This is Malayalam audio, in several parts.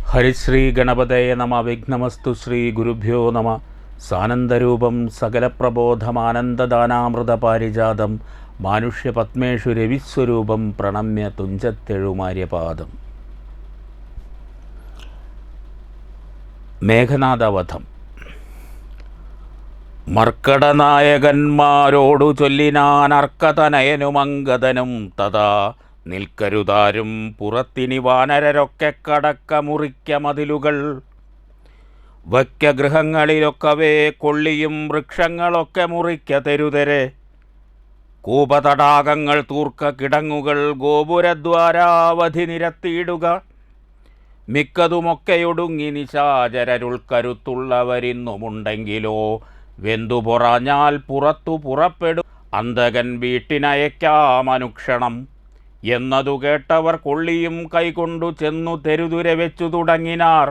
ഹരിശ്രീ ഗണപതയെ നമ. വിഘ്നമസ്തു. ശ്രീ ഗുരുഭ്യോ നമ. സാനന്ദരൂപം സകലപ്രബോധമാനന്ദദാനാമൃതപാരിജാതം മാനുഷ്യപത്മേഷു രവിസ്വരൂപം പ്രണമ്യ തുഞ്ചത്തെഴുമാര്യപാദം. മേഘനാദവധം. മർക്കടനായകന്മാരോടു ചൊല്ലിനാൻ അർക്കതനയനുമംഗതനും തഥാ നിൽക്കരുതാരും പുറത്തിനി വാനരരൊക്കെ കടക്ക മുറിക്ക മതിലുകൾ വയ്ക്ക ഗൃഹങ്ങളിലൊക്കവേ കൊള്ളിയും വൃക്ഷങ്ങളൊക്കെ മുറിക്ക തെരുതെരെ കൂപതടാകങ്ങൾ തൂർക്ക കിടങ്ങുകൾ ഗോപുരദ്വാരാവധി നിരത്തിയിടുക മിക്കതുമൊക്കെയൊടുങ്ങി നിശാചരരുൾക്കരുത്തുള്ളവരിന്നുമുണ്ടെങ്കിലോ വെന്തു പൊറാഞ്ഞാൽ പുറത്തു പുറപ്പെടും അന്തകൻ വീട്ടിനയക്കാമനുക്ഷണം എന്നതു കേട്ടവർ കൊള്ളിയും കൈകൊണ്ടു ചെന്നു തെരുതുര വെച്ചു തുടങ്ങിനാർ.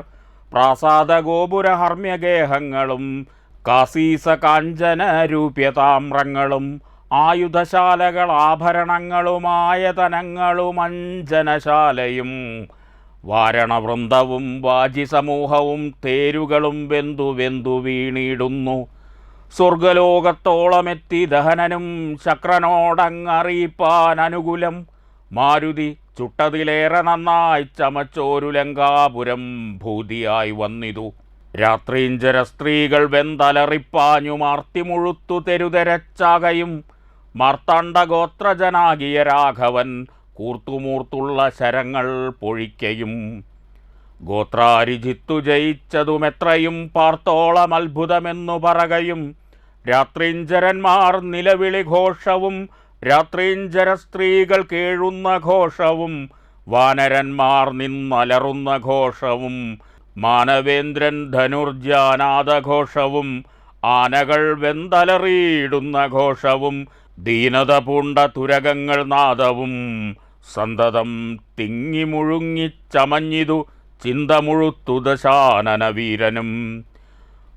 പ്രാസാദ ഗോപുര ഹർമ്യഗേഹങ്ങളും കാസീസ കാഞ്ചന രൂപ്യതാമ്രങ്ങളും ആയുധശാലകൾ ആഭരണങ്ങളുമായതനങ്ങളും അഞ്ജനശാലയും വാരണവൃന്ദവും വാജിസമൂഹവും തേരുകളും വെന്തു വെന്തു വീണിടുന്നു. സ്വർഗലോകത്തോളമെത്തി ദഹനനും ശക്രനോടങ്ങറിയിപ്പാൻ അനുകൂലം മാരുതി ചുട്ടതിലേറെ നന്നായി ചമച്ചോരു ലങ്കാപുരം ഭൂതിയായി വന്നിതു. രാത്രീഞ്ചര സ്ത്രീകൾ വെന്തലറിപ്പാഞ്ഞു മാർത്തിമുഴുത്തു തെരുതെരച്ചാകയും മാർത്താണ്ഡഗോത്രജനാകിയ രാഘവൻ കൂർത്തുമൂർത്തുള്ള ശരങ്ങൾ പൊഴിക്കയും ഗോത്രാരിജിത്തു ജയിച്ചതുമെത്രയും പാർത്തോളം അത്ഭുതമെന്നു പറകയും രാത്രീഞ്ചരന്മാർ നിലവിളി ഘോഷവും രാത്രീഞ്ചര സ്ത്രീകൾ കേഴുന്ന ഘോഷവും വാനരന്മാർ നിന്നലറുന്ന ഘോഷവും മാനവേന്ദ്രൻ ധനുർജാനാദഘോഷവും ആനകൾ വെന്തലറിയിടുന്ന ഘോഷവും ദീനത പൂണ്ട തുരകങ്ങൾ നാദവും സന്തതം തിങ്ങി മുഴുങ്ങിച്ചമഞ്ഞിതു ചിന്ത മുഴുത്തു ദശാനന വീരനും.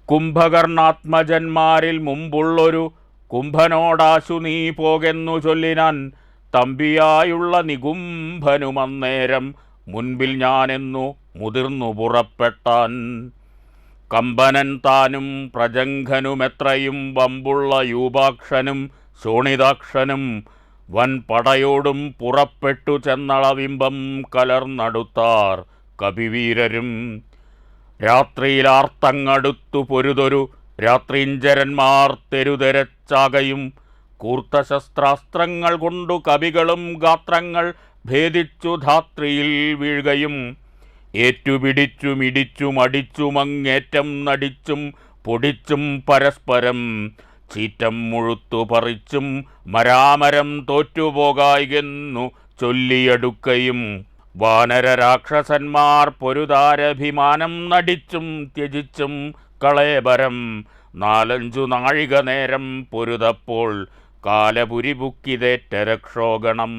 കുംഭകർണാത്മജന്മാരിൽ മുമ്പുള്ളൊരു കുംഭനോടാശു നീ പോകെന്നു ചൊല്ലിനാൻ തമ്പിയായുള്ള നികുംഭനുമന്നേരം മുൻപിൽ ഞാനെന്നു മുതിർന്നു പുറപ്പെട്ടാൻ. കമ്പനൻ താനും പ്രജംഘനുമെത്രയും വമ്പുള്ള യൂപാക്ഷനും ശോണിതാക്ഷനും വൻ പടയോടും പുറപ്പെട്ടു ചെന്നളവിംബം കലർന്നടുത്താർ കപിവീരരും. രാത്രിയിലാർത്തങ്ങടുത്തു പൊരുതൊരു രാത്രീഞ്ചരന്മാർ തെരുതെരച്ചാകയും കൂർത്ത ശസ്ത്രാസ്ത്രങ്ങൾ കൊണ്ടു കവികളും ഗാത്രങ്ങൾ ഭേദിച്ചു ധാത്രിയിൽ വീഴുകയും ഏറ്റുപിടിച്ചും ഇടിച്ചും അടിച്ചുമങ്ങേറ്റം നടിച്ചും പൊടിച്ചും പരസ്പരം ചീറ്റം മുഴുത്തു പറിച്ചും മരാമരം തോറ്റുപോകായെന്നു ചൊല്ലിയടുക്കയും വാനര രാക്ഷസന്മാർ പൊരുതാരഭിമാനം നടിച്ചും ത്യജിച്ചും കളേബരം 4-5 നാഴിക നേരം പൊരുതപ്പോൾ കാലപുരിപുക്കിതേറ്റ രക്ഷോഗണം.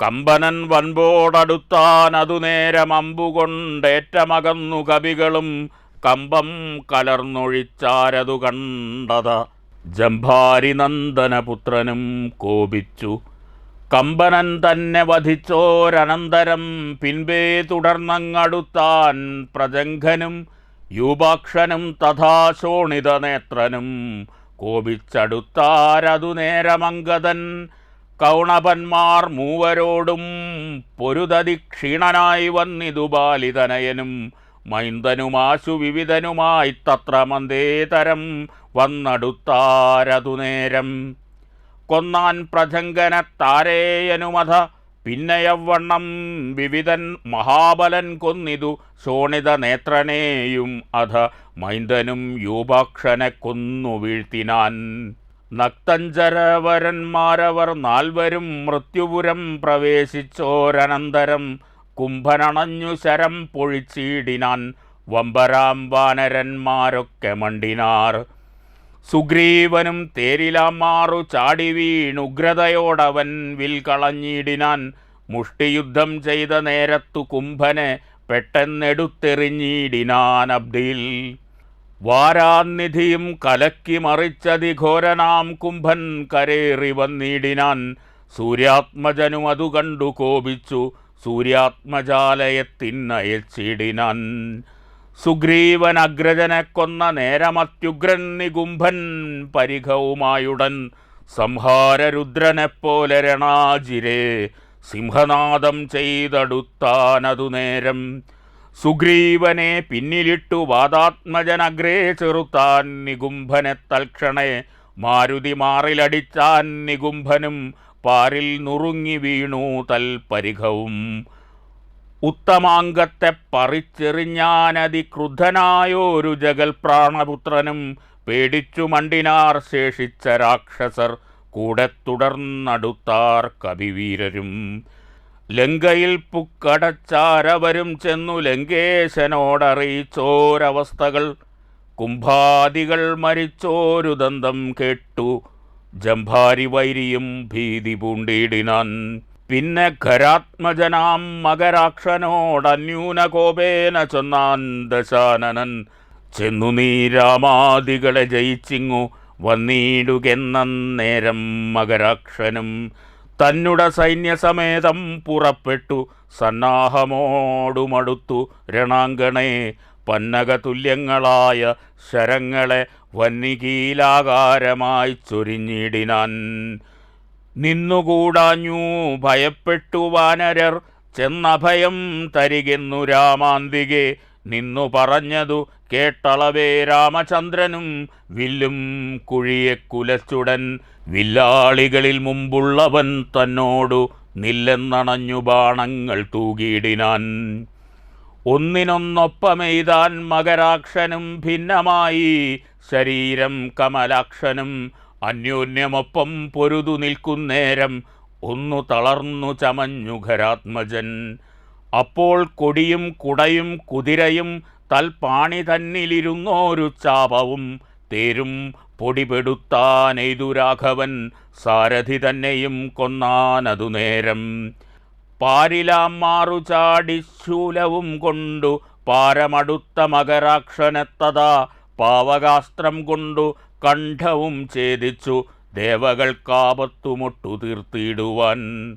കമ്പനൻ വൻപോടടുത്താൻ അതു നേരം അമ്പുകൊണ്ടേറ്റമകന്നു കവികളും കമ്പം കലർന്നൊഴിച്ചാരതു കണ്ടത ജംഭാരിനന്ദനപുത്രനും കോപിച്ചു. കമ്പനൻ തന്നെ വധിച്ചോരനന്തരം പിൻപേ തുടർന്നങ്ങടുത്താൻ പ്രജംഘനും യൂപാക്ഷനും തഥാ ശോണിതനേത്രനും കോപിച്ചടുത്താരതു നേരമംഗതൻ കൗണപന്മാർ മൂവരോടും പൊരുതതി ക്ഷീണനായി വന്നിതു ബാലിതനയനും മൈന്ദനുമാശു വിവിധനുമായി തത്ര മന്ദേതരം വന്നടുത്താരതു നേരം. കൊന്നാൻ പ്രജംഗനത്താരേയനുമധ പിന്നയവണ്ണം വിവിധൻ മഹാബലൻ കൊന്നിതു ശോണിത നേത്രനെയും അധ മൈന്ദനും യൂപാക്ഷനെ കൊന്നു വീഴ്ത്തിനാൻ. നക്തഞ്ചരവരന്മാരവർ 4 മൃത്യുപുരം പ്രവേശിച്ചോരനന്തരം കുംഭനണഞ്ഞു ശരം പൊഴിച്ചിടിനാൻ വമ്പരാം വാനരന്മാരൊക്കെ മണ്ടിനാർ. സുഗ്രീവനും തേരിലാമാറു ചാടി വീണുഗ്രതയോടവൻ വിൽ കളഞ്ഞിടിനാൻ. മുഷ്ടിയുദ്ധം ചെയ്ത നേരത്തു കുംഭനെ പെട്ടെന്നെടുത്തെറിഞ്ഞിടിനാൻ അബ്ദിയിൽ. വാരാനിധിയും കലക്കി മറിച്ചതിഘോരനാം കുംഭൻ കരേറി വന്നിടിനാൻ. സൂര്യാത്മജനും അതു കണ്ടു കോപിച്ചു സൂര്യാത്മജാലയത്തിനയച്ചിടിനാൻ. സുഗ്രീവൻ അഗ്രജനെ കൊന്ന നേരമത്യുഗ്രൻ നികുംഭൻ പരിഘവുമായുടൻ സംഹാരരുദ്രനെപ്പോലെ രണാജിരെ സിംഹനാദം ചെയ്തടുത്താനതു നേരം. സുഗ്രീവനെ പിന്നിലിട്ടു വാദാത്മജനഗ്രേ ചെറുത്താൻ നികുംഭനെ തൽക്ഷണേ മാരുതി മാറിലടിച്ചാൻ. നികുംഭനും പാരിൽ നുറുങ്ങി വീണു തൽപരിഘവും. ഉത്തമാംഗത്തെ പറിച്ചെറിഞ്ഞാനതിക്രുദ്ധനായോരു ജഗൽപ്രാണപുത്രനും പേടിച്ചു മണ്ടിനാർ ശേഷിച്ച രാക്ഷസർ. കൂടെ തുടർന്നടുത്താർ കവിവീരരും. ലങ്കയിൽ പുക്കടച്ചാരവരും ചെന്നു ലങ്കേശനോടറിയിച്ചോരവസ്ഥകൾ. കുംഭാദികൾ മരിച്ചോരു ദന്തം കേട്ടു ജംഭാരി വൈരിയും ഭീതി പൂണ്ടിടിനാൻ. പിന്നെ ഖരാത്മജനാം മകരാക്ഷനോടന്യൂനകോപേന ചൊന്നാൻ ദശാനനൻ. ചെന്നു നീ രാമാദികളെ ജയിച്ചിങ്ങു വന്നിടുകെന്നേരം മകരാക്ഷനും തന്നുടെ സൈന്യസമേതം പുറപ്പെട്ടു സന്നാഹമോടുമടുത്തു രണാങ്കണേ. പന്നകതുല്യങ്ങളായ ശരങ്ങളെ വന്നികീലാകാരമായി ചൊരിഞ്ഞിടിനാൻ. നിന്നുകൂടാഞ്ഞു ഭയപ്പെട്ടു വാനരർ ചെന്നഭയം തരികെന്നു രാമാന്തികെ. നിന്നു പറഞ്ഞതു കേട്ടളവേ രാമചന്ദ്രനും വില്ലും കുഴിയെ കുലച്ചുടൻ. വില്ലാളികളിൽ മുമ്പുള്ളവൻ തന്നോടു നില്ലെന്നണഞ്ഞു ബാണങ്ങൾ തൂകിയിടിനാൻ. ഒന്നിനൊന്നൊപ്പമെയ്താൻ മകരാക്ഷനും ഭിന്നമായി ശരീരം കമലാക്ഷനും. അന്യോന്യമൊപ്പം പൊരുതു നിൽക്കുന്നേരം ഒന്നു തളർന്നു ചമഞ്ഞു ഖരാത്മജൻ. അപ്പോൾ കൊടിയും കുടയും കുതിരയും തൽപാണി തന്നിലിരുന്നോരു ചാപവും തേരും പൊടിപെടുത്താനെയ്തു രാഘവൻ. സാരഥി തന്നെയും കൊന്നാനതു നേരം. പാരിലാം മാറുചാടി ശൂലവും കൊണ്ടു പാരമടുത്ത മകരാക്ഷനെത്തതാ പാവകാസ്ത്രം കൊണ്ടു കണ്ഠവും ഛേദിച്ചു ദേവകൾക്കാപത്തുമൊട്ടു തീർത്തിടുവാൻ.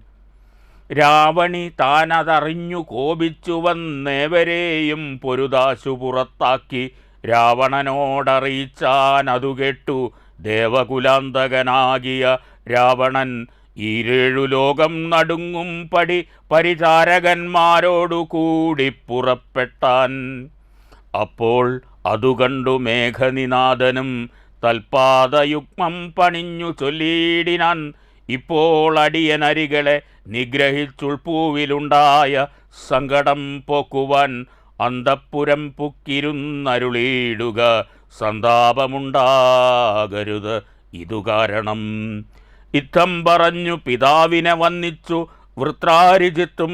രാവണി താനതറിഞ്ഞു കോപിച്ചു വന്നേവരെയും പൊരുതാശു പുറത്താക്കി. രാവണനോടറിയിച്ചാനതു കേട്ടു ദേവകുലാന്തകനാകിയ രാവണൻ. ഈരേഴു ലോകം നടുങ്ങും പടി പരിചാരകന്മാരോടു കൂടി പുറപ്പെട്ടാൻ. അപ്പോൾ അതു കണ്ടു മേഘനിനാദനും തൽപാദയുഗ്മം പണിഞ്ഞു ചൊല്ലിയിടിനാൻ. ഇപ്പോൾ അടിയനരികളെ നിഗ്രഹിച്ചുൾപ്പൂവിലുണ്ടായ സങ്കടം പോക്കുവാൻ അന്തഃപുരം പുക്കിരുന്നരുളിയിടുക. സന്താപമുണ്ടാകരുത് ഇതു കാരണം. ഇത്തം പറഞ്ഞു പിതാവിനെ വന്ദിച്ചു വൃത്രാരിജിത്തും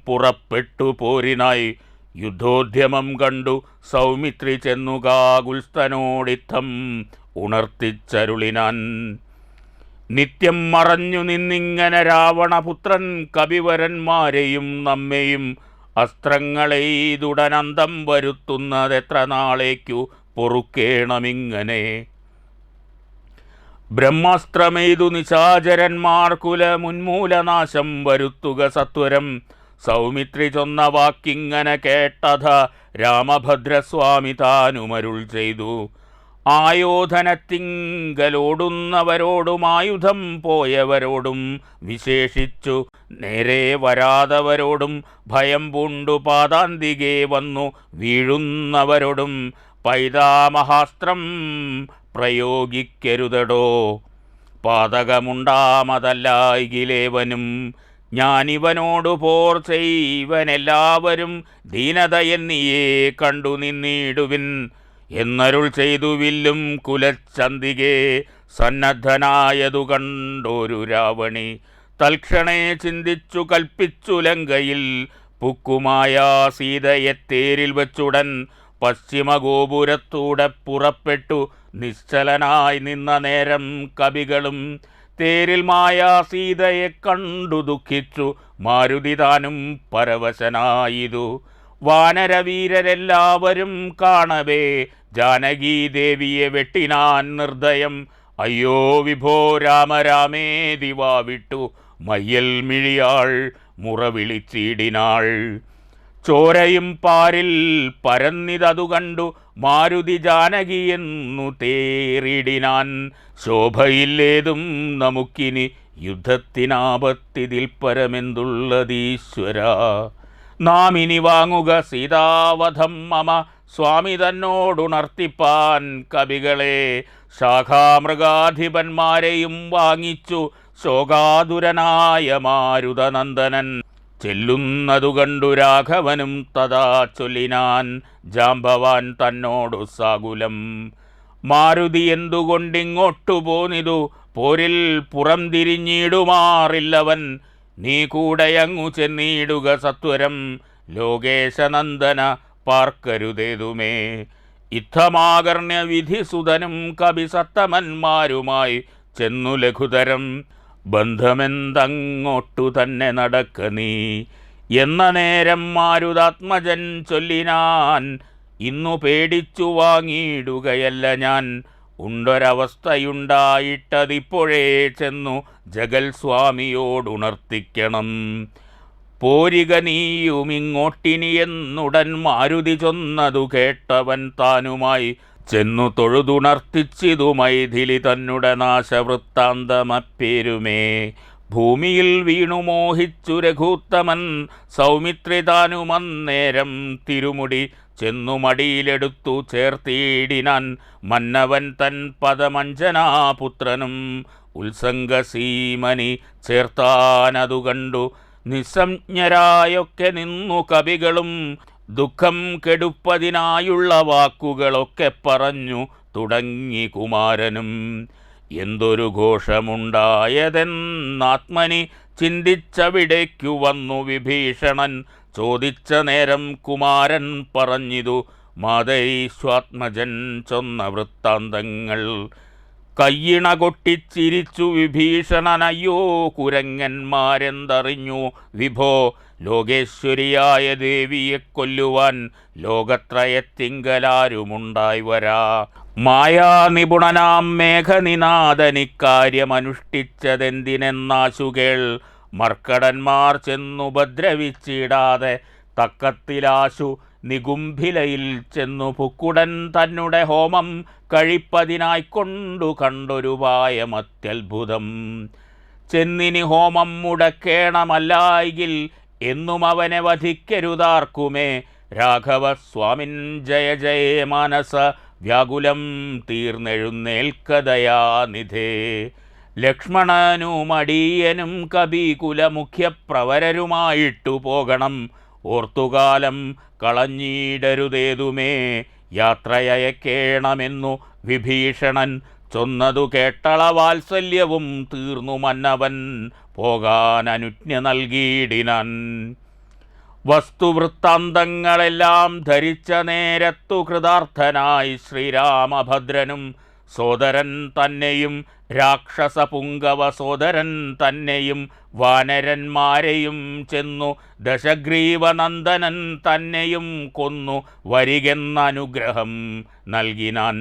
പുറപ്പെട്ടു പോരിനായി. യുദ്ധോദ്യമം കണ്ടു സൗമിത്രി ചെന്നു കാകുൽസ്ഥനോടിത്തം ഉണർത്തിച്ചരുളിനാൻ. നിത്യം മറഞ്ഞു നിന്നിങ്ങനെ രാവണപുത്രൻ കവിവരന്മാരെയും നമ്മെയും അസ്ത്രങ്ങളെയ്തുടനന്തം വരുത്തുന്നതെത്ര നാളേക്കു പൊറുക്കേണമിങ്ങനെ. ബ്രഹ്മാസ്ത്രമെയ്തു നിശാചരന്മാർ കുലമുന്മൂലനാശം വരുത്തുക സത്വരം. സൗമിത്രി ചൊന്ന വാക്കിങ്ങനെ കേട്ടഥ രാമഭദ്രസ്വാമി താനുമരുൾ ചെയ്തു. ആയോധനത്തിങ്കലോടുന്നവരോടും ആയുധം പോയവരോടും വിശേഷിച്ചു നേരെ വരാതവരോടും ഭയം പൂണ്ടു പാതാന്തികെ വന്നു വീഴുന്നവരോടും പൈതാമഹാസ്ത്രം പ്രയോഗിക്കരുതടോ. പാതകമുണ്ടാമതല്ലായികിലേവനും ഞാനിവനോടു പോർ ചെയ്വനെല്ലാവരും ദീനതയെന്നിയേ കണ്ടു നിന്നിടുവിൻ എന്നരുൾ ചെയ്തു. വില്ലും കുലച്ചന്തികെ സന്നദ്ധനായതു കണ്ടോരു രാവണി തൽക്ഷണേ ചിന്തിച്ചു കൽപ്പിച്ചു ലങ്കയിൽ പുക്കുമായ സീതയെ തേരിൽ വച്ചുടൻ പശ്ചിമഗോപുരത്തൂടെ പുറപ്പെട്ടു നിശ്ചലനായി നിന്ന നേരം കവികളും തേരിൽ മായാ സീതയെ കണ്ടു ദുഃഖിച്ചു മാരുതി താനും പരവശനായിതു. വാനരവീരരെല്ലാവരും കാണവേ ജാനകീദേവിയെ വെട്ടിനാൻ നിർദ്ദയം. അയ്യോ വിഭോ രാമ രാമേതി വാവിട്ടു മയ്യൽ മിഴിയാൾ മുറവിളിച്ചിടിനാൾ. ചോരയും പാരിൽ പരന്നിതതു കണ്ടു മാരുതി ജാനകിയെന്നു തേറിടിനാൻ. ശോഭയില്ലേതും നമുക്കിനി യുദ്ധത്തിനാപത്തിതിൽ പരമെന്തുള്ളതീശ്വര. നാം ഇനി വാങ്ങുക സീതാവധം മമ സ്വാമി തന്നോടുണർത്തിപ്പാൻ കവികളെ. ശാഖാമൃഗാധിപന്മാരെയും വാങ്ങിച്ചു ശോകാതുരനായ മാരുതനന്ദനൻ. ചെല്ലുന്നതു കണ്ടു രാഘവനും തഥാ ചൊല്ലിനാൻ ജാംബവാൻ തന്നോടു സാകുലം. മാരുതി എന്തുകൊണ്ടിങ്ങോട്ടു പോന്നിതു, പോരിൽ പുറം തിരിഞ്ഞിടുമാറില്ലവൻ. നീ കൂടെയങ്ങു ചെന്നിടുക സത്വരം, ലോകേശനന്ദന പാർക്കരുതേതുമേ. ഇത്തമാകർണ്യ വിധിസുതനും കവിസത്തമന്മാരുമായി ചെന്നു ലഘുതരം. ബന്ധമെന്തങ്ങോട്ടു തന്നെ നടക്ക നീ എന്ന നേരം മാരുതാത്മജൻ ചൊല്ലിനാൻ. ഇന്നു പേടിച്ചു വാങ്ങിയിടുകയല്ല ഞാൻ, ഉണ്ടൊരവസ്ഥയുണ്ടായിട്ടതിപ്പോഴേ ചെന്നു ജഗൽ സ്വാമിയോടുണർത്തിക്കണം. പോരിക നീയുമിങ്ങോട്ടിനിയെന്നുടൻ മാരുതി ചൊന്നതു കേട്ടവൻ താനുമായി ചെന്നു തൊഴുതുണർത്തിച്ചിതു മൈഥിലി തന്നെ നാശവൃത്താന്തമപ്പേരുമേ. ഭൂമിയിൽ വീണു മോഹിച്ചു രഘൂത്തമൻ സൗമിത്രി താനുമന്നേരം തിരുമുടി ചെന്നു മടിയിലെടുത്തു ചേർത്തിയിടിനാൻ. മന്നവൻ തൻ പദമഞ്ജനാപുത്രനും ഉത്സംഗസീമനി ചേർത്താനതു കണ്ടു നിസ്സംജ്ഞരായൊക്കെ നിന്നു കവികളും. ദുഃഖം കെടുപ്പതിനായുള്ള വാക്കുകളൊക്കെ പറഞ്ഞു തുടങ്ങി കുമാരനും. എന്തൊരു ഘോഷമുണ്ടായതെന്നാത്മനി ചിന്തിച്ചവിടേക്കു വന്നു വിഭീഷണൻ. ചോദിച്ച നേരം കുമാരൻ പറഞ്ഞിതു മാതരീശ്വാത്മജൻ ചൊന്ന വൃത്താന്തങ്ങൾ. കയ്യിണ കൊട്ടിച്ചിരിച്ചു വിഭീഷണനയ്യോ കുരങ്ങന്മാരെന്തറിഞ്ഞു വിഭോ. ലോകേശ്വരിയായ ദേവിയെ കൊല്ലുവാൻ ലോകത്രയത്തിങ്കലാരുമുണ്ടായി വരാ. മായാനിപുണനാം മേഘനിനാഥനിക്കാര്യമനുഷ്ഠിച്ചതെന്തിനെന്നാശുകേൾ. മർക്കടന്മാർ ചെന്നുപദ്രവിച്ചിടാതെ തക്കത്തിലാശു നികുംഭിലയിൽ ചെന്നു പുക്കുടൻ തന്നെ ഹോമം കഴിപ്പതിനായിക്കൊണ്ടു കണ്ടൊരുപായമത്യത്ഭുതം. ചെന്നിനി ഹോമം മുടക്കേണമല്ലായിൽ എന്നും അവനെ വധിക്കരുതാർക്കുമേ. രാഘവസ്വാമിൻ ജയ ജയ മാനസ വ്യാകുലം തീർന്നെഴുന്നേൽക്കതയാനിധേ. ലക്ഷ്മണനും അടിയനും കപികുലമുഖ്യപ്രവരരുമായിട്ടു പോകണം. ഓർത്തുകാലം കളഞ്ഞിടരുതേതുമേ. യാത്രയയക്കേണമെന്നു വിഭീഷണൻ ചൊന്നതു കേട്ടള വാത്സല്യവും തീർന്നു മന്നവൻ പോകാൻ അനുജ്ഞ നൽകിയിടിനാൻ. വസ്തുവൃത്താന്തങ്ങളെല്ലാം ധരിച്ച നേരത്തു കൃതാർത്ഥനായി ശ്രീരാമഭദ്രനും സോദരൻ തന്നെയും രാക്ഷസപുങ്കവ സോദരൻ തന്നെയും വാനരന്മാരെയും ചെന്നു ദശഗ്രീവനന്ദനൻ തന്നെയും കൊന്നു വരികെന്നനുഗ്രഹം നൽകിനാൻ.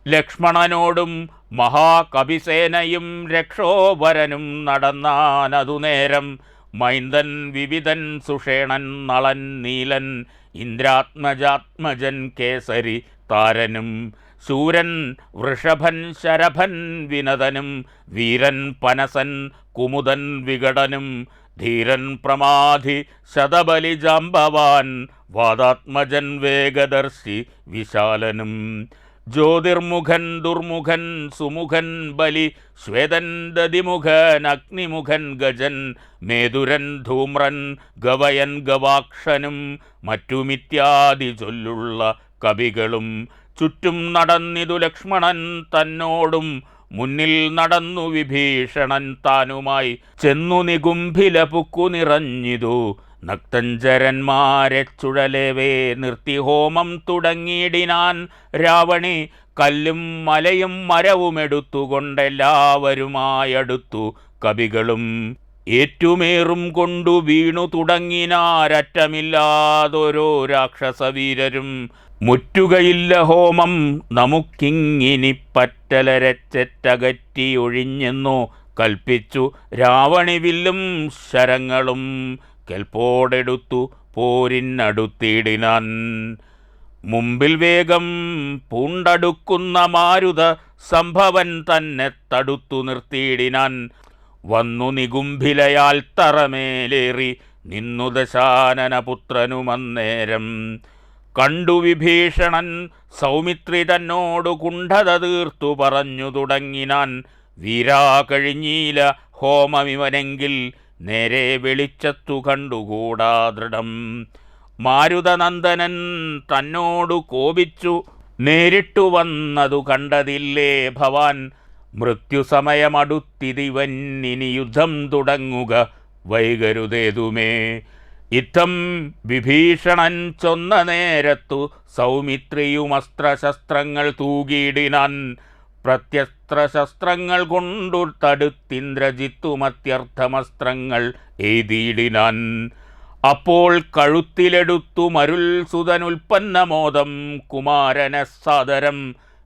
ലക്ഷ്മണനോടും മഹാകവിസേനയും രക്ഷോവരനും നടന്നാനതു നേരം. മൈന്ദൻ വിവിധൻ സുഷേണൻ നളൻ നീലൻ ഇന്ദ്രാത്മജാത്മജൻ കേസരി താരനും ശൂരൻ വൃഷഭൻ ശരഭൻ വിനതനും വീരൻ പനസൻ കുമുദൻ വികടനും ധീരൻ പ്രമാധി ശതബലി ജാംബവാൻ വാദാത്മജൻ വേഗദർശി വിശാലനും ജ്യോതിർമുഖൻ ദുർമുഖൻ സുമുഖൻ ബലി ശ്വേതൻ ദതിമുഖൻ അഗ്നിമുഖൻ ഗജൻ മേതുരൻ ധൂമ്രൻ ഗവയൻ ഗവാക്ഷനും മറ്റുമിത്യാദി ചൊല്ലുള്ള കവികളും ചുറ്റും നടന്നിതു ലക്ഷ്മണൻ തന്നോടും മുന്നിൽ നടന്നു വിഭീഷണൻ താനുമായി ചെന്നു നികുംഭില പുക്കു നിറഞ്ഞിതു നക്തഞ്ചരന്മാരെ ചുഴലേവേ നിർത്തി ഹോമം തുടങ്ങിയിടിനാൻ രാവണി കല്ലും മലയും മരവുമെടുത്തുകൊണ്ടെല്ലാവരുമായടുത്തു കവികളും ഏറ്റുമേറും കൊണ്ടു വീണു തുടങ്ങിനാരറ്റമില്ലാതൊരോ രാക്ഷസവീരരും മുറ്റുകയില്ല ഹോമം നമുക്കിങ്ങിനി പറ്റലരച്ചറ്റകറ്റി ഒഴിഞ്ഞെന്നു കൽപ്പിച്ചു രാവണിവില്ലും ശരങ്ങളും കെൽപ്പോടെടുത്തു പോരിനടുത്തിടിനാൻ. മുമ്പിൽ വേഗം പൂണ്ടടുക്കുന്ന മാരുത സംഭവൻ തന്നെ തടുത്തു നിർത്തിയിടിനാൻ. വന്നു നികുംഭിലയാൽ തറമേലേറി നിന്നു ദശാനനപുത്രനുമന്നേരം. കണ്ടു വിഭീഷണൻ സൗമിത്രി തന്നോടു കുണ്ഠത തീർത്തു പറഞ്ഞു തുടങ്ങിനാൻ. വീരാ കഴിഞ്ഞീല ഹോമമിവനെങ്കിൽ നേരെ വെളിച്ചത്തു കണ്ടുകൂടാ ദൃഢം. മാരുതനന്ദനൻ തന്നോടു കോപിച്ചു നേരിട്ടു വന്നതു കണ്ടതില്ലേ ഭവാൻ. മൃത്യുസമയമടുത്തിതിവൻ ഇനി യുദ്ധം തുടങ്ങുക വൈകരുതേതുമേ. ഇത്തം വിഭീഷണൻ ചൊന്ന നേരത്തു സൗമിത്രിയും അസ്ത്രശസ്ത്രങ്ങൾ തൂകിയിടിനാൻ. പ്രത്യസ്ത്രശസ്ത്രങ്ങൾ കൊണ്ടു തടുത്തിന്ദ്രജിത്തുമത്യർത്ഥമസ്ത്രങ്ങൾ എയ്തിയിടിനാൻ. അപ്പോൾ കഴുത്തിലെടുത്തു മരുൾ സുതനുൽപ്പന്നമോദം കുമാരനെ സാദരം.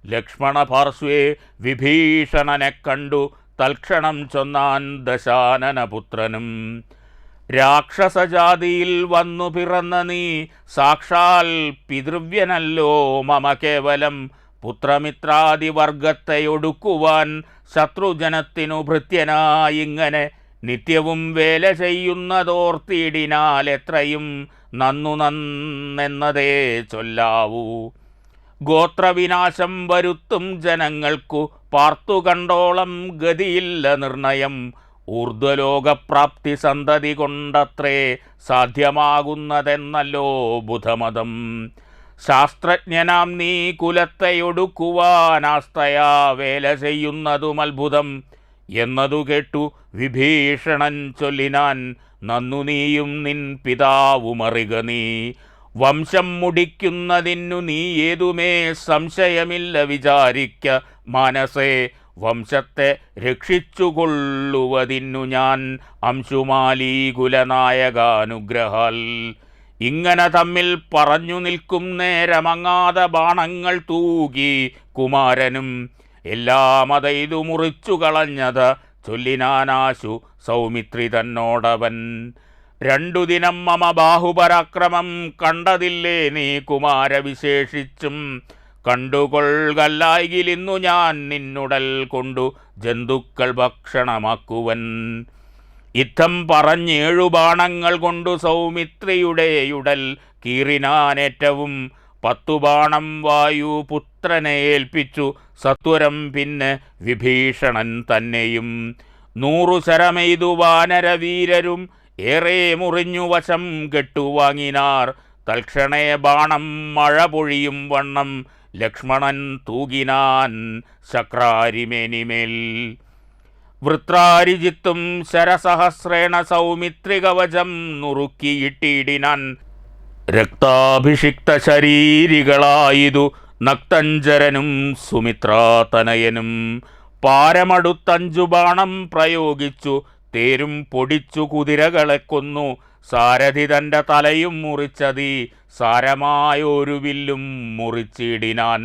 ലക്ഷ്മണ പാർശ്വേ വിഭീഷണനെ കണ്ടു തൽക്ഷണം ചൊന്നാൻ ദശാനനപുത്രനും. രാക്ഷസജാതിയിൽ വന്നു പിറന്ന നീ സാക്ഷാൽ പിതൃവ്യനല്ലോ മമ കേവലം. പുത്രമിത്രാദിവർഗത്തെ ഒടുക്കുവാൻ ശത്രുജനത്തിനു ഭൃത്യനായിങ്ങനെ നിത്യവും വേല ചെയ്യുന്നതോർത്തിടിനാൽ എത്രയും നന്നെന്നതേ ചൊല്ലാവൂ. ഗോത്രവിനാശം വരുത്തും ജനങ്ങൾക്കു പാർത്തു കണ്ടോളം ഗതിയില്ല നിർണയം. ഊർധ്വലോകപ്രാപ്തി സന്തതി കൊണ്ടത്രേ സാധ്യമാകുന്നതെന്നല്ലോ ബുധമതം. ശാസ്ത്രജ്ഞനാം നീ കുലത്തെയൊടുക്കുവാനാസ്തയാ വേല ചെയ്യുന്നതും അത്ഭുതം എന്നതു കേട്ടു വിഭീഷണൻ ചൊല്ലിനാൻ. നന്നു നീയും നിൻ പിതാവുമറിക നീ. വംശം മുടിക്കുന്നതിനു നീ ഏതുമേ സംശയമില്ല വിചാരിക്ക മാനസേ. വംശത്തെ രക്ഷിച്ചുകൊള്ളുവതിന്നു ഞാൻ അംശുമാലീ കുലനായകാനുഗ്രഹാൽ. ഇങ്ങനെ തമ്മിൽ പറഞ്ഞു നിൽക്കും നേരമങ്ങാതെ ബാണങ്ങൾ തൂകി കുമാരനും. എല്ലാം അതൈതു മുറിച്ചു കളഞ്ഞത് ചൊല്ലിനാനാശു സൗമിത്രി തന്നോടവൻ. 2 ദിനം മമ ബാഹുപരാക്രമം കണ്ടതില്ലേ നീ കുമാരവിശേഷിച്ചും. കണ്ടുകൊള്ളുകല്ലായികിലിന്നു ഞാൻ നിന്നുടൽ കൊണ്ടു ജന്തുക്കൾ ഭക്ഷണമാക്കുവൻ. ഇത്തം പറഞ്ഞേഴു ബാണങ്ങൾ കൊണ്ടു സൗമിത്രിയുടെയുടൽ കീറിനാനേറ്റവും. 10 ബാണം വായുപുത്രനെ ഏൽപ്പിച്ചു സത്വരം പിന്നെ വിഭീഷണൻ തന്നെയും. 100 ശരമെയ്തു വാനരവീരരും ഏറെ മുറിഞ്ഞു വശം കെട്ടുവാങ്ങിനാർ. തൽക്ഷണേ ബാണം മഴ പൊഴിയും വണ്ണം ലക്ഷ്മണൻ തൂകിനാൻ ശക്രാരിമേനിമേൽ. വൃത്രാരിജിത്തും ശരസഹസ്രേണ സൗമിത്രികവചം നുറുക്കിയിട്ടിടിനാൻ. രക്താഭിഷിക്ത ശരീരികളായിതു നക്തഞ്ചരനും സുമിത്രാതനയനും. പാരമടുത്തഞ്ചു ബാണം പ്രയോഗിച്ചു തേരും പൊടിച്ചു കുതിരകളെ കൊന്നു. സാരഥി തൻ്റെ തലയും മുറിച്ചതി സാരമായൊരു വില്ലും മുറിച്ചിടിനാൻ.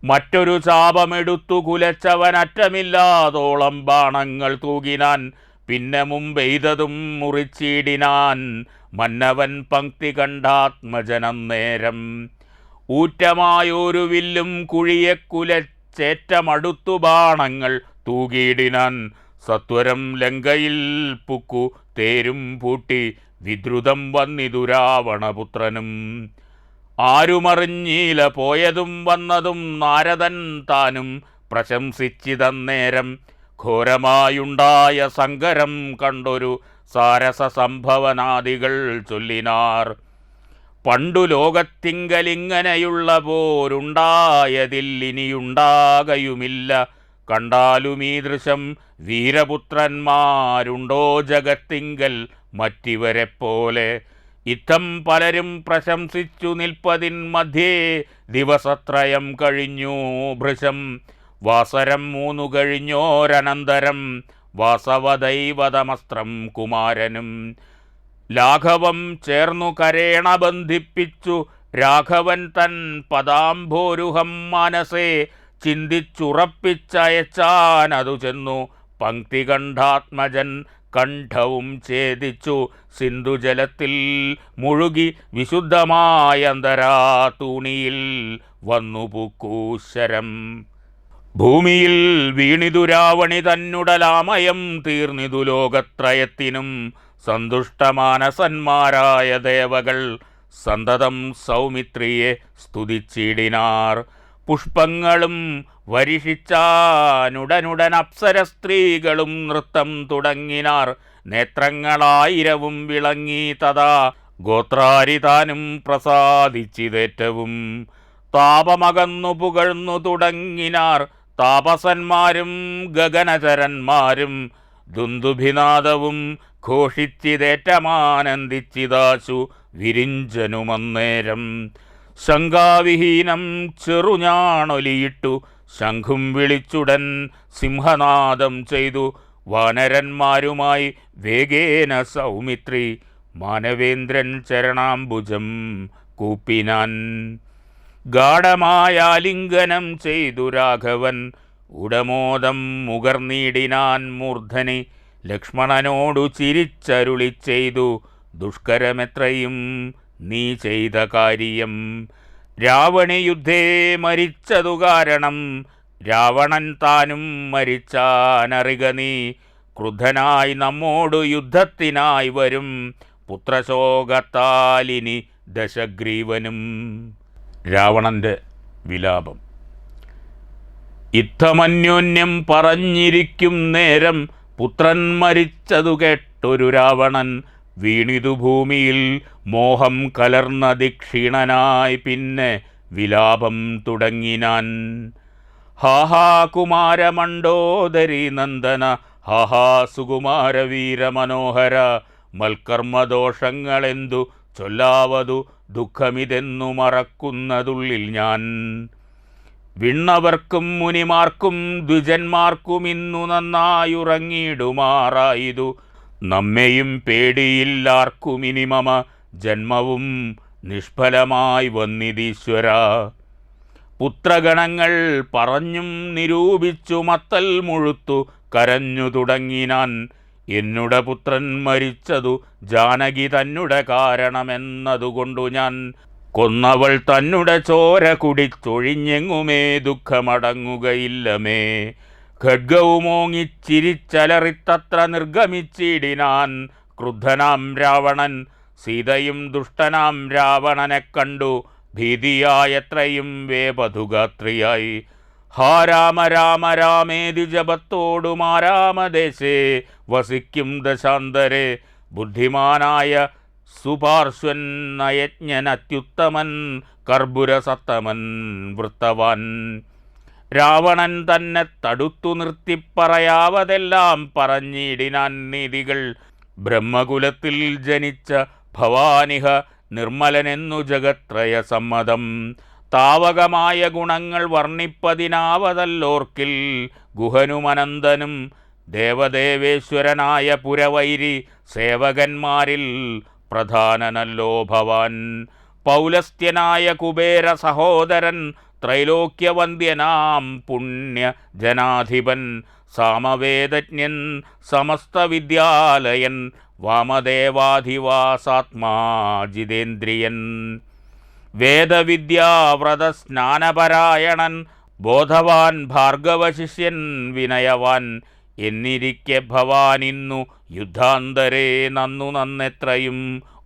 മറ്റൊരു ചാപമെടുത്തു കുലച്ചവനറ്റമില്ലാതോളം ബാണങ്ങൾ തൂകിനാൻ. പിന്നെ മുമ്പെയ്തതും മുറിച്ചിടിനാൻ മന്നവൻ പങ്ക്തി കണ്ടാത്മജനം നേരം. ഊറ്റമായൊരു വില്ലും കുഴിയെ കുലച്ചേറ്റമടുത്തു ബാണങ്ങൾ തൂകിയിടിനാൻ. സത്വരം ലങ്കയിൽ പുക്കു തേരും പൂട്ടി വിദ്രുതം വന്നിതു രാവണപുത്രനും. ആരുമറിഞ്ഞീല പോയതും വന്നതും നാരദൻ താനും പ്രശംസിച്ചിതന്നേരം. ഘോരമായുണ്ടായ സങ്കരം കണ്ടൊരു സാരസ സംഭവനാദികൾ ചൊല്ലിനാർ. പണ്ടു ലോകത്തിങ്കലിങ്ങനെയുള്ള പോരുണ്ടായതില്ലിനിയുണ്ടാകയുമില്ല. കണ്ടാലുമീ ദൃശം വീരപുത്രന്മാരുണ്ടോ ജഗത്തിങ്കൽ മറ്റിവരെപ്പോലെ. ഇത്തം പലരും പ്രശംസിച്ചു നിൽപ്പതിൻ മധ്യേ ദിവസത്രയം കഴിഞ്ഞു ഭൃശം. വാസരം 3 കഴിഞ്ഞോരനന്തരം വാസവദൈവതമസ്ത്രം കുമാരനും. ലാഘവം ചേർന്നു കരേണ ബന്ധിപ്പിച്ചു രാഘവൻ തൻ പദാംഭോരുഹം മനസേ ചിന്തിച്ചുറപ്പിച്ചയച്ചാനതു ചെന്നു പങ്ക്തി കണ്ഠാത്മജൻ കണ്ഠവും ഛേദിച്ചു സിന്ധുജലത്തിൽ മുഴുകി വിശുദ്ധമായ അന്തരാതൂണിയിൽ വന്നു പൂക്കൂശരം. ഭൂമിയിൽ വീണിതു രാവണി തന്നുടലാമയം തീർന്നിതു ലോകത്രയത്തിനും സന്തുഷ്ടമാനസന്മാരായ ദേവകൾ സന്തതം സൗമിത്രിയെ സ്തുതിച്ചിടിനാർ. പുഷ്പങ്ങളും വരിഷിച്ചാനുടനുടൻ അപ്സര സ്ത്രീകളും നൃത്തം തുടങ്ങിനാർ. നേത്രങ്ങളായിരവും വിളങ്ങി തഥാ ഗോത്രാരിതാനും പ്രസാദിച്ചിതേറ്റവും താപമകന്നു പുകഴ്ന്നു തുടങ്ങിനാർ. താപസന്മാരും ഗഗനചരന്മാരും ദുന്ദുഭിനാദവും ഘോഷിച്ചിതേറ്റമാനന്ദിച്ചിതാശു വിരിഞ്ചനുമന്നേരം. ശങ്കാവിഹീനം ചെറുഞാണൊലിയിട്ടു ശംഖും വിളിച്ചുടൻ സിംഹനാദം ചെയ്തു വാനരന്മാരുമായി വേഗേന സൗമിത്രി മാനവേന്ദ്രൻ ചരണാംബുജം കൂപ്പിനാൻ. ഗാഢമായാലിംഗനം ചെയ്തു രാഘവൻ ഉടമോദം മുകർന്നീടിനാൻ മൂർധനി. ലക്ഷ്മണനോടു ചിരിച്ചരുളി ചെയ്തു ദുഷ്കരമെത്രയും നീ ചെയ്ത കാര്യം. രാവണി യുദ്ധേ മരിച്ചതു കാരണം രാവണൻ താനും മരിച്ചാനറിക നീ. ക്രുദ്ധനായി നമ്മോടു യുദ്ധത്തിനായി വരും പുത്രശോകത്താലിനി ദശഗ്രീവനും. രാവണൻ്റെ വിലാപം. യുദ്ധമന്യോന്യം പറഞ്ഞിരിക്കും നേരം പുത്രൻ മരിച്ചതു കേട്ടൊരു രാവണൻ വീണിതു ഭൂമിയിൽ മോഹം കലർന്ന ദീക്ഷീണനായി പിന്നെ വിലാപം തുടങ്ങിനാൻ. ഹാഹാ കുമാരമണ്ഡോദരി നന്ദന, ഹാഹാ സുകുമാരവീര മനോഹര, മൽക്കർമ്മദോഷങ്ങളെന്തു ചൊല്ലാവതു ദുഃഖമിതെന്നു മറക്കുന്നതുള്ളിൽ ഞാൻ. വിണ്ണവർക്കും മുനിമാർക്കും ദ്വിജന്മാർക്കും ഇന്നു നന്നായുറങ്ങിയിടുമാറായിതു. നമ്മെയും പേടിയില്ലാർക്കുമിനി മമ ജന്മവും നിഷ്ഫലമായി വന്നിതീശ്വര. പുത്രഗണങ്ങൾ പറഞ്ഞും നിരൂപിച്ചു മത്തൽ മുഴുത്തു കരഞ്ഞു തുടങ്ങിനാൻ. എന്നുട പുത്രൻ മരിച്ചതു ജാനകി തന്നുടെ കാരണമെന്നതുകൊണ്ടു ഞാൻ കൊന്നവൾ തന്നുടെ ചോര കുടിച്ചൊഴിഞ്ഞെങ്ങുമേ ദുഃഖമടങ്ങുകയില്ലമേ. ഖഡ്ഗവുമോങ്ങിച്ചിരിച്ചലറിത്തത്ര നിർഗമിച്ചിടിനാൻ ക്രുദ്ധനാം രാവണൻ. സീതയും ദുഷ്ടനാം രാവണനെ കണ്ടു ഭീതിയായത്രയും വേപതുഗാത്രിയായി. ഹാ രാമ രാമ രാമേതി ജപത്തോടുമാരാമദേശേ വസിക്കും ദശാന്തരെ. ബുദ്ധിമാനായ സുപാർശ്വൻ നയജ്ഞൻ അത്യുത്തമൻ കർപ്പുരസത്തമൻ വൃത്തവാൻ. രാവണൻ തന്നെ തടുത്തു നിർത്തിപ്പറയാവതെല്ലാം പറഞ്ഞിടിനാൻ നീതികൾ. ബ്രഹ്മകുലത്തിൽ ജനിച്ച ഭവാനിഹ നിർമ്മലനെന്നു ജഗത്രയ സമ്മതം. താവകമായ ഗുണങ്ങൾ വർണ്ണിപ്പതിനാവതല്ലോർക്കിൽ ഗുഹനുമനന്തനും ദേവദേവേശ്വരനായ പുരവൈരി സേവകന്മാരിൽ പ്രധാനനല്ലോ ഭവാൻ. പൗലസ്ത്യനായ കുബേര സഹോദരൻ ത്രൈലോക്യവന്ദ്യനാം പുണ്യ ജനാധിപൻ. സാമവേദജ്ഞൻ സമസ്തവിദ്യാലയൻ വാമദേവാധിവാസാത്മാ ജിതേന്ദ്രിയൻ. വേദവിദ്യാവ്രതസ്നാനപരായണൻ ബോധവാൻ ഭാർഗവശിഷ്യൻ വിനയവാൻ. എന്നിരിക്കെ ഭവാനിന്നു യുദ്ധാന്തരേ നന്നു നന്നെത്രയും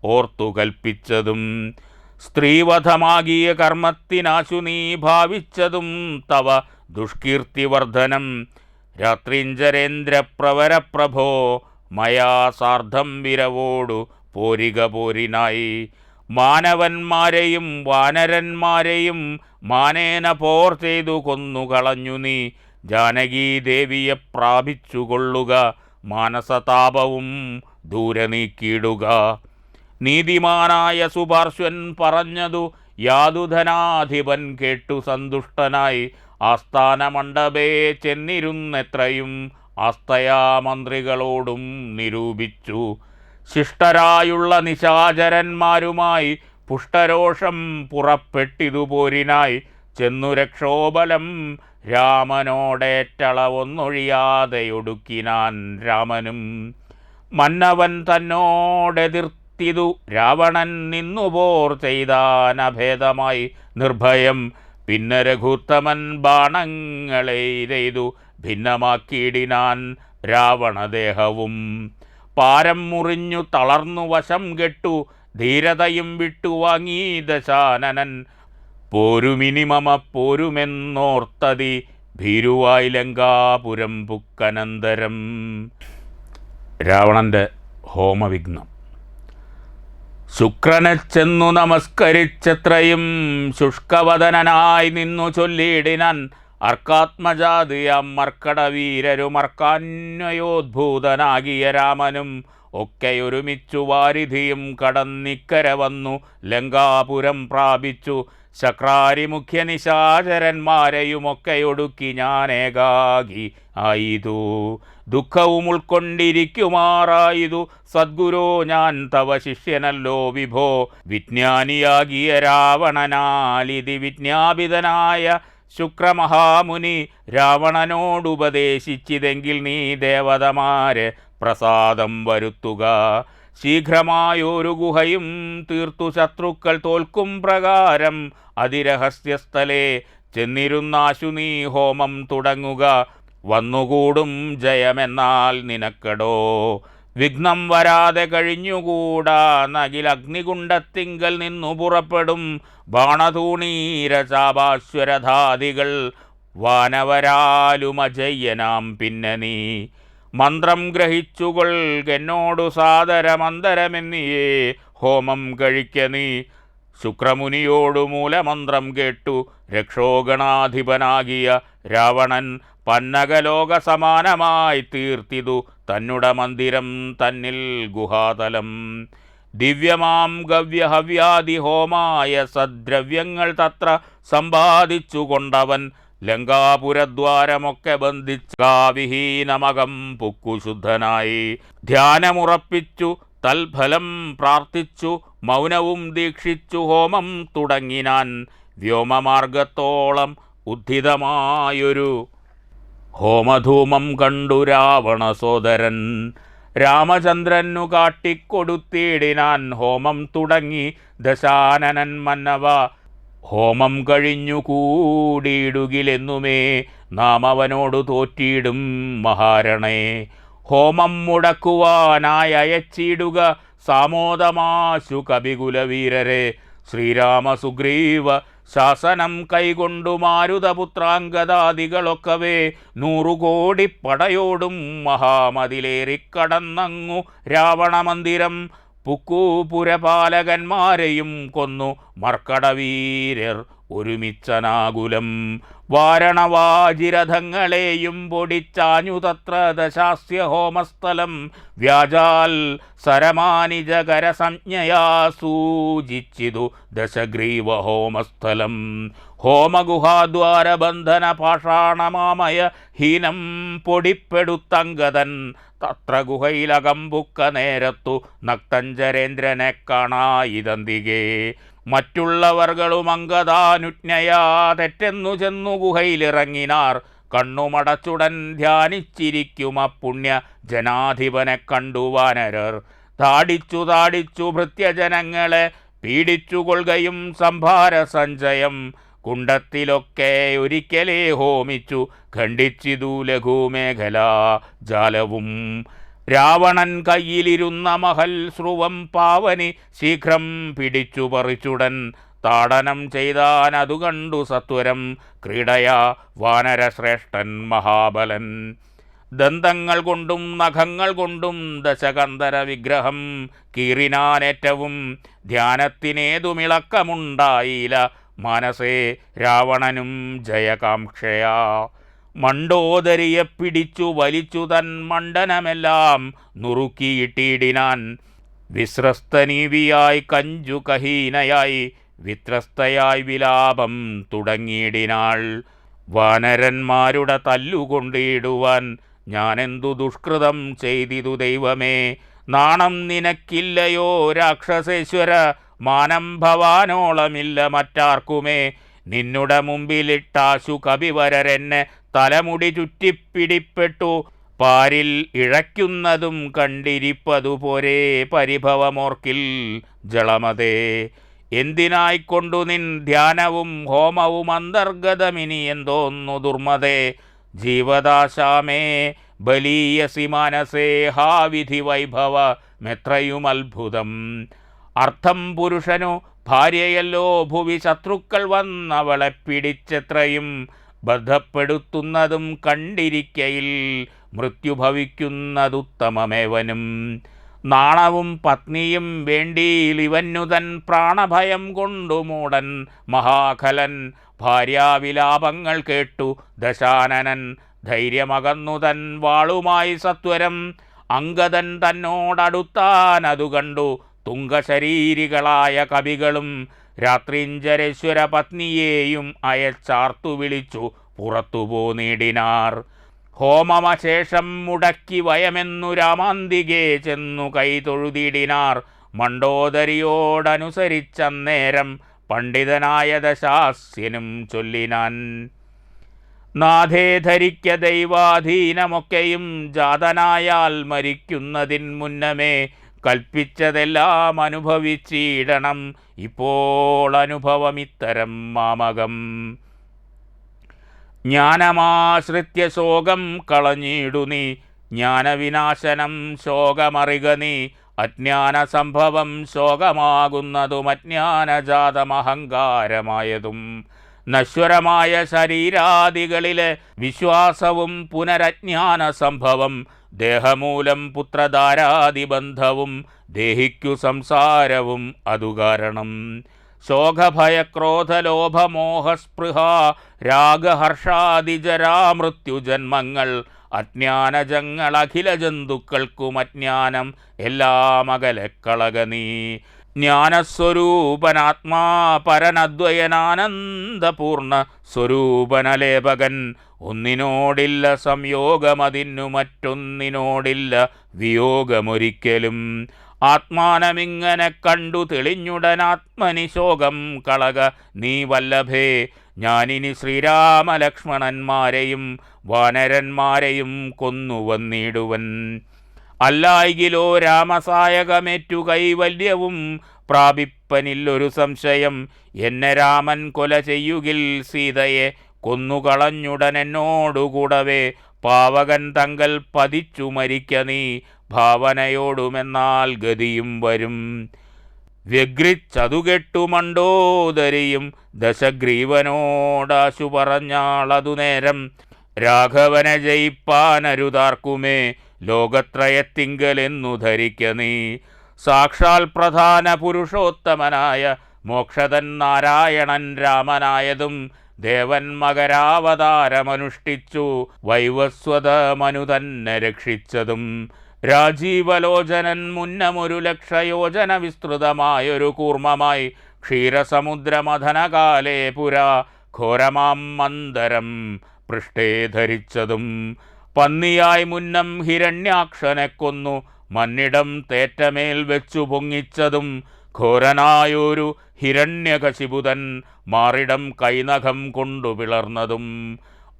ഓർത്തു കൽപ്പിച്ചതും. സ്ത്രീവധമാകിയ കർമ്മത്തിനാശു നീ ഭാവിച്ചതും തവ ദുഷ്കീർത്തിവർദ്ധനം. രാത്രിഞ്ചരേന്ദ്രപ്രവരപ്രഭോ മയാ സാർദ്ധം വിരവോടു പോരിക പോരിനായി. മാനവന്മാരെയും വാനരന്മാരെയും മാനേന പോർ ചെയ്തു കൊന്നുകളഞ്ഞു നീ. ജാനകീദേവിയെ പ്രാപിച്ചുകൊള്ളുക, മാനസതാപവും ദൂരെ നീക്കിയിടുക. നീതിമാനായ സുപാർശ്വൻ പറഞ്ഞതു യാതുധനാധിപൻ കേട്ടു സന്തുഷ്ടനായി. ആസ്ഥാനമണ്ഡപേ ചെന്നിരുന്നെത്രയും ആസ്തയാ മന്ത്രികളോടും നിരൂപിച്ചു. ശിഷ്ടരായുള്ള നിശാചരന്മാരുമായി പുഷ്ടരോഷം പുറപ്പെട്ടിതു പോരിനായി. ചെന്നു രക്ഷോബലം രാമനോടേറ്റളവൊന്നൊഴിയാതെയൊടുക്കിനാൻ രാമനും. മന്നവൻ തന്നോടെതിർത്തിതു രാവണൻ നിന്നുപോർ ചെയ്താനഭേദമായി നിർഭയം. പിന്നെ രഘുത്തമൻ ബാണങ്ങളെയ്തു ഭിന്നമാക്കിയിടിനാൻ രാവണദേഹവും. പാരം മുറിഞ്ഞു തളർന്നു വശം കെട്ടു ധീരതയും വിട്ടു വാങ്ങി ദശാനനൻ. പോരുമിനിമമ പോരുമെന്നോർത്തതി ഭീരുവായി ലങ്കാപുരം പുക്കനന്തരം. രാവണൻ്റെ ഹോമവിഘ്നം. ശുക്രനെ ചെന്നു നമസ്കരിച്ചത്രയും ശുഷ്കവദനായി നിന്നു ചൊല്ലിയിടിനാൻ. അർക്കാത്മജാതിയാം മർക്കടവീരരുമർക്കാന്വയോദ്ഭൂതനാകിയ രാമനും ഒക്കെയൊരുമിച്ചു വാരിധിയും കടന്നിക്കര വന്നു ലങ്കാപുരം പ്രാപിച്ചു. ശക്രാരി മുഖ്യ നിശാചരന്മാരെയുമൊക്കെയൊടുക്കി ഞാനേകാകി ആയിതു. ദുഃഖവും ഉൾക്കൊണ്ടിരിക്കുമാറായിതു സദ്ഗുരോ ഞാൻ തവ ശിഷ്യനല്ലോ വിഭോ. വിജ്ഞാനിയാകിയ രാവണനാലിതി വിജ്ഞാപിതനായ ശുക്രമഹാമുനി രാവണനോടുപദേശിച്ചിതെങ്കിൽ നീ ദേവതമാരെ പ്രസാദം വരുത്തുക. ശീഘ്രമായൊരു ഗുഹയും തീർത്തു ശത്രുക്കൾ തോൽക്കും പ്രകാരം അതിരഹസ്യസ്ഥലേ ചെന്നിരുന്നാശു നീ ഹോമം തുടങ്ങുക. വന്നുകൂടും ജയമെന്നാൽ നിനക്കടോ. വിഘ്നം വരാതെ കഴിഞ്ഞുകൂടാ നകിലഗ്നികുണ്ഡത്തിങ്കൽ നിന്നു പുറപ്പെടും ബാണതൂണീരചാപാശ്വരധാദികൾ വാനവരാലുമജയ്യനാം. പിന്നെ നീ മന്ത്രം ഗ്രഹിച്ചുകൊൾകെന്നോടു സാദരമന്തരമെന്നിയേ ഹോമം കഴിക്ക നീ. ശുക്രമുനിയോടു മൂലമന്ത്രം കേട്ടു രക്ഷോഗണാധിപനാകിയ രാവണൻ പന്നകലോക സമാനമായി തീർത്തിതു തന്നുട മന്ദിരം തന്നിൽ ഗുഹാതലം. ദിവ്യമാം ഗവ്യഹവ്യാദി ഹോമായ സദ്ദ്രവ്യങ്ങൾ തത്ര സമ്പാദിച്ചു കൊണ്ടവൻ ലങ്കാപുരദ്വാരമൊക്കെ ബന്ധിച്ചാവിഹീനമകം പുക്കുശുദ്ധനായി. ധ്യാനമുറപ്പിച്ചു തൽഫലം പ്രാർത്ഥിച്ചു മൗനവും ദീക്ഷിച്ചു ഹോമം തുടങ്ങിനാൻ. വ്യോമമാർഗത്തോളം ഉദ്ധിതമായൊരു ഹോമധൂമം കണ്ടു രാവണ സോദരൻ രാമചന്ദ്രനു കാട്ടിക്കൊടുത്തിടിനാൻ. ഹോമം തുടങ്ങി ദശാനനൻ മന്നവ. ഹോമം കഴിഞ്ഞു കൂടിയിടുകിലെന്നുമേ നാം അവനോടു തോറ്റിയിടും മഹാരണേ. ഹോമം മുടക്കുവാനായി അയച്ചിടുക സാമോദമാശു കപികുലവീരരെ. ശ്രീരാമ സുഗ്രീവ ശാസനം കൈകൊണ്ടു മാരുതപുത്രാംഗദാദികളൊക്കവേ 100 കോടി പടയോടും മഹാമതിലേറിക്കടന്നങ്ങു രാവണമന്ദിരം പുക്കൂപുരപാലകന്മാരെയും കൊന്നു മർക്കടവീരർ ഒരുമിച്ചനാകുലം. വാരണവാജിരഥങ്ങളെയും പൊടിച്ചാഞ്ഞു തത്ര ദശാസ്യ ഹോമസ്ഥലം. വ്യാജാൽ സരമാനിജകരസംജ്ഞയാ സൂചിച്ചിതു ദശഗ്രീവ ഹോമസ്ഥലം. ഹോമഗുഹാദ്വാരബന്ധന പാഷാണമാമയ ഹീനം പൊടിപ്പെടുത്തങ്കതൻ. തത്ര ഗുഹയിലകമ്പുക്ക നേരത്തു നക്തഞ്ചരേന്ദ്രനെ കാണായിതന്തികേ. മറ്റുള്ളവർകളും അങ്കദാനുജ്ഞയാ തെറ്റെന്നു ചെന്നു ഗുഹയിലിറങ്ങിനാർ. കണ്ണുമടച്ചുടൻ ധ്യാനിച്ചിരിക്കും അപ്പുണ്യ ജനാധിപനെ കണ്ടു വാനരർ. താടിച്ചു താടിച്ചു ഭൃത്യജനങ്ങളെ പീഡിച്ചുകൊള്ളുകയും സംഭാര സഞ്ചയം. കുണ്ടത്തിലൊക്കെ ഒരിക്കലേ ഹോമിച്ചു ഖണ്ഡിച്ചിതു ലഘുമേഖലാ ജാലവും. രാവണൻ കയ്യിലിരുന്ന മഹൽ ശ്രുവം പാവനി ശീഘ്രം പിടിച്ചു പറിച്ചുടൻ. താടനം ചെയ്താൻ അതു കണ്ടു സത്വരം ക്രീഡയാ വാനരശ്രേഷ്ഠൻ മഹാബലൻ. ദന്തങ്ങൾ കൊണ്ടും നഖങ്ങൾ കൊണ്ടും ദശകന്ധര വിഗ്രഹം കീറിനാനേറ്റവും. ധ്യാനത്തിനേതുമിളക്കമുണ്ടായില്ല മനസേ രാവണനും ജയകാംക്ഷയാ. മണ്ടോദരിയെ പിടിച്ചു വലിച്ചു തൻ മണ്ഡനമെല്ലാം നുറുക്കിയിട്ടിടിനാൻ. വിസ്രസ്തനീവിയായി കഞ്ചുകഹീനയായി വിത്രസ്തയായി വിലാപം തുടങ്ങിയിടിനാൾ. വാനരന്മാരുടെ തല്ലുകൊണ്ടിടുവാൻ ഞാനെന്തു ദുഷ്കൃതം ചെയ്തിതു ദൈവമേ. നാണം നിനക്കില്ലയോ രാക്ഷസേശ്വര, മാനം ഭവാനോളമില്ല മറ്റാർക്കുമേ. നിന്നുടെ മുമ്പിലിട്ടാശു കവിവരരെന്നെ തലമുടി ചുറ്റിപ്പിടിപ്പെട്ടു. പാരിൽ ഇഴയ്ക്കുന്നതും കണ്ടിരിപ്പതുപോരെ പരിഭവമോർക്കിൽ ജളമതേ. എന്തിനായിക്കൊണ്ടു നിൻ ധ്യാനവും ഹോമവും അന്തർഗതമിനി എന്തോന്നു ദുർമതേ. ജീവദാശാമേ ബലീയസി മാനസേ ഹാവിധി വൈഭവമെത്രയും അത്ഭുതം. അർത്ഥം പുരുഷനു ഭാര്യയല്ലോ ഭുവി ശത്രുക്കൾ വന്നവളെ പിടിച്ചെത്രയും ബദ്ധപ്പെടുത്തുന്നതും കണ്ടിരിക്കയിൽ മൃത്യുഭവിക്കുന്നതുത്തമമേവനും. നാണവും പത്നിയും വേണ്ടിയിലിവന്നു തൻ പ്രാണഭയം കൊണ്ടു മൂടൻ മഹാഖലൻ. ഭാര്യാവിലാപങ്ങൾ കേട്ടു ദശാനനൻ ധൈര്യമകന്നു തൻ വാളുമായി സത്വരം. അംഗദൻ തന്നോടടുത്താനതു കണ്ടു തുംഗശരീരികളായ കവികളും. രാത്രിഞ്ചരേശ്വര പത്നിയെയും അയച്ചാർത്തു വിളിച്ചു പുറത്തു പോന്നിടിനാർ. ഹോമമശേഷം മുടക്കി വയമെന്നു രാമാന്തികെ ചെന്നു കൈതൊഴുതിടിനാർ. മണ്ഡോദരിയോടനുസരിച്ചന്നേരം പണ്ഡിതനായ ദശാസ്യനും ചൊല്ലിനാൻ. നാഥേ ധരിക്ക ദൈവാധീനമൊക്കെയും ജാതനായാൽ മരിക്കുന്നതിൻ മുന്നമേ കൽപ്പിച്ചതെല്ലാം അനുഭവിച്ചിടണം. ഇപ്പോൾ അനുഭവമിത്തരം മാമകം. ജ്ഞാനമാശ്രിത്യ ശോകം കളഞ്ഞിടു നീ, ജ്ഞാനവിനാശനം ശോകമറിക നീ. അജ്ഞാന സംഭവം ശോകമാകുന്നതും അജ്ഞാനജാതമഹങ്കാരമായതും. നശ്വരമായ ശരീരാദികളിലെ വിശ്വാസവും പുനരജ്ഞാന സംഭവം. ദേഹമൂലം പുത്രധാരാദിബന്ധവും ദേഹിക്കു സംസാരവും അതു കാരണം. ശോകഭയക്രോധലോഭമോഹസ്പൃഹ രാഗഹർഷാദിജരാമൃത്യുജന്മങ്ങൾ. അജ്ഞാനജങ്ങൾ അഖില ജന്തുക്കൾക്കും അജ്ഞാനം എല്ലാം അകലെക്കളക നീ. ജ്ഞാനസ്വരൂപനാത്മാ പരനദ്വയനാനന്ദപൂർണ സ്വരൂപനലേപകൻ. ഒന്നിനോടില്ല സംയോഗമതിന്നു മറ്റൊന്നിനോടില്ല വിയോഗമൊരിക്കലും. ആത്മാനമിങ്ങനെ കണ്ടു തെളിഞ്ഞുടനാത്മനി ശോകം കളക നീ വല്ലഭേ. ഞാനിനി ശ്രീരാമലക്ഷ്മണന്മാരെയും വാനരന്മാരെയും കൊന്നുവന്നിടുവൻ. അല്ലായികിലോ രാമസായകമേറ്റു കൈവല്യവും പ്രാപിപ്പനില്ലൊരു സംശയം. എന്നെ രാമൻ കൊല ചെയ്യുകിൽ സീതയെ കൊന്നുകളഞ്ഞുടനെന്നോടുകൂടവേ. പാവകൻ തങ്കൽ പതിച്ചു മരിക്ക നീ ഭാവനയോടുമെന്നാൽ ഗതിയും വരും. വ്യഗ്രിച്ചതുകെട്ടു മണ്ഡോദരിയും ദശഗ്രീവനോടാശു പറഞ്ഞാളതു നേരം. രാഘവനെ ജയിപ്പാനരുതാർക്കുമേ ലോകത്രയത്തിങ്കലെന്നു ധരിക്ക നീ. സാക്ഷാൽ പ്രധാന പുരുഷോത്തമനായ മോക്ഷതൻ നാരായണൻ രാമനായതും ദേവൻ മകരാവതാരമനുഷ്ഠിച്ചു വൈവസ്വത മനു തന്നെ രക്ഷിച്ചതും. രാജീവലോചനൻ മുന്നമൊരു ലക്ഷയോജന വിസ്തൃതമായൊരു കൂർമ്മമായി ക്ഷീരസമുദ്രമഥനകാലേ പുരാ ഘോരമാം മന്ദരം പൃഷ്ഠേ ധരിച്ചതും. പന്നിയായി മുന്നം ഹിരണ്യാക്ഷനെ കൊന്നു മന്നിടം തേറ്റമേൽ വെച്ചു പൊങ്ങിച്ചതും. ഘോരനായൊരു ഹിരണ്യകശിപുതൻ മാറിടം കൈനഖം കൊണ്ടു പിളർന്നതും.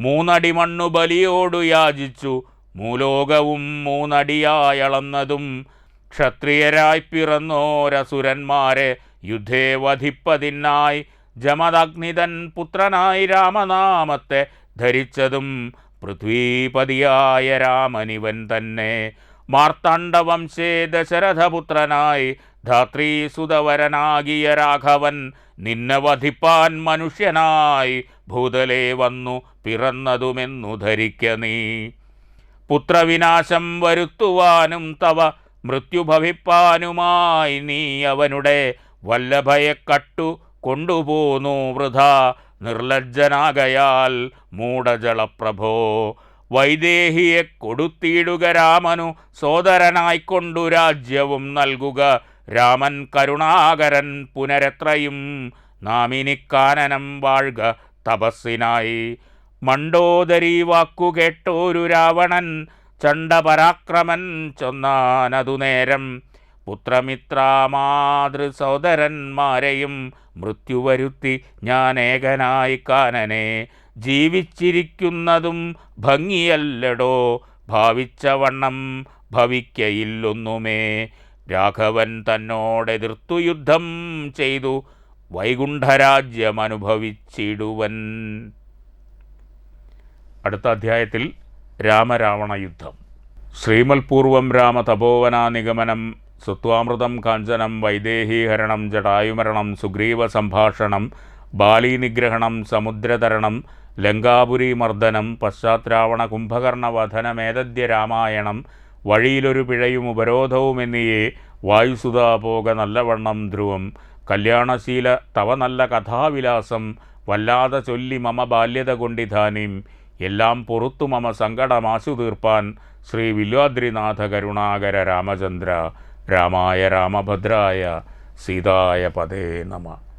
3 അടി മണ്ണു ബലിയോടു യാചിച്ചു മൂലോകവും 3 അടിയായളന്നതും. ക്ഷത്രിയരായി പിറന്നോരസുരന്മാരെ യുദ്ധേ വധിപ്പതിനായി ജമദഗ്നിതൻ പുത്രനായി രാമനാമത്തെ ധരിച്ചതും. പൃഥ്വീപതിയായ രാമനിവൻ തന്നെ. മാർത്താണ്ഡവംശേ ദശരഥപുത്രനായി ധാത്രീസുതവരനാകിയ രാഘവൻ നിന്നെ വധിപ്പാൻ മനുഷ്യനായി ഭൂതലേ വന്നു പിറന്നതുമെന്നു ധരിക്ക നീ. പുത്രവിനാശം വരുത്തുവാനും തവ മൃത്യുഭവിപ്പാനുമായി നീ അവനുടെ വല്ലഭയെ കട്ടു കൊണ്ടുപോന്നു വൃഥാ നിർലജ്ജനാകയാൽ മൂഢജളപ്രഭോ. വൈദേഹിയെ കൊടുത്തിടുക രാമനു സോദരനായിക്കൊണ്ടു രാജ്യവും നൽകുക. രാമൻ കരുണാകരൻ പുനരെത്രയും നാമിനിക്കാനനം വാഴ്ക തപസ്സിനായി. മണ്ഡോദരി വാക്കുകേട്ടോരു രാവണൻ ചണ്ഡപരാക്രമൻ ചൊന്നാനതു നേരം. പുത്രമിത്രാമാതൃ സോദരന്മാരെയും മൃത്യുവരുത്തി ഞാൻ ഏകനായി കാനനെ. ജീവിച്ചിരിക്കുന്നതും ഭംഗിയല്ലടോ, ഭാവിച്ച വണ്ണം ഭവിക്കയില്ലൊന്നുമേ. രാഘവൻ തന്നോടെതിർത്തു യുദ്ധം ചെയ്തു വൈകുണ്ഠരാജ്യമനുഭവിച്ചിടുവൻ. അടുത്ത അധ്യായത്തിൽ രാമരാവണ യുദ്ധം. ശ്രീമൽപൂർവം രാമ തപോവനാ നിഗമനം, സുത്വാമൃതം കാഞ്ചനം, വൈദേഹീഹരണം, ജടായുമരണം, സുഗ്രീവ സംഭാഷണം, ബാലീനിഗ്രഹണം, സമുദ്രതരണം, ലങ്കാപുരീമർദ്ദനം, പശ്ചാത്രാവണ കുംഭകർണ വധനമേതദ്യ രാമായണം. വഴിയിലൊരു പിഴയും ഉപരോധവും എന്നിയേ വായുസുതാ പോക നല്ലവണ്ണം ധ്രുവം. കല്യാണശീല തവ നല്ല കഥാവിലാസം, വല്ലാതെ ചൊല്ലി മമ ബാല്യത കൊണ്ടിധാനീം. എല്ലാം പൊറുത്തു മമ സങ്കടമാശു തീർപ്പാൻ, ശ്രീ വില്വാദ്രിനാഥ കരുണാകര രാമചന്ദ്ര. രാമായ രാമഭദ്രായ സീതായ പദേ നമഃ.